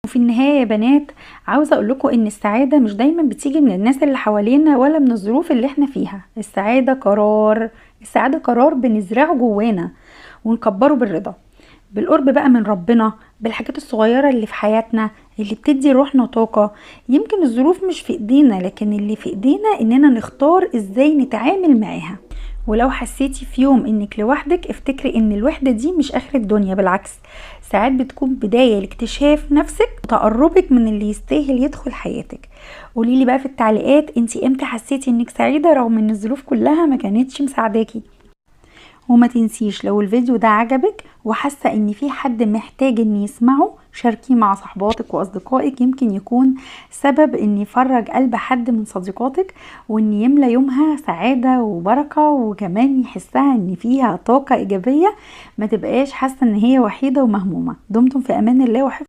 وفي النهاية يا بنات، عاوزة اقول لكم ان السعادة مش دايما بتيجي من الناس اللي حوالينا ولا من الظروف اللي احنا فيها. السعادة قرار. السعادة قرار بنزرعه جوانا ونكبره بالرضا، بالقرب بقى من ربنا، بالحاجات الصغيرة اللي في حياتنا اللي بتدي روحنا طاقة. يمكن الظروف مش في ايدينا، لكن اللي في ايدينا اننا نختار ازاي نتعامل معاها. ولو حسيتي في يوم انك لوحدك، افتكري ان الوحدة دي مش اخر الدنيا، بالعكس ساعات بتكون بداية لاكتشاف نفسك وتقربك من اللي يستاهل يدخل حياتك. قوليلي بقى في التعليقات، انتي امتى حسيتي انك سعيدة رغم ان الظروف كلها ما كانتش مساعداكي؟ وما تنسيش لو الفيديو ده عجبك وحاسة ان في حد محتاج ان يسمعه، شاركيه مع صحباتك واصدقائك، يمكن يكون سبب ان يفرج قلب حد من صديقاتك، وان يملى يومها سعادة وبركة، وكمان يحسها ان فيها طاقة ايجابية، ما تبقاش حاسة ان هي وحيدة ومهمومة. دمتم في امان الله وحفظ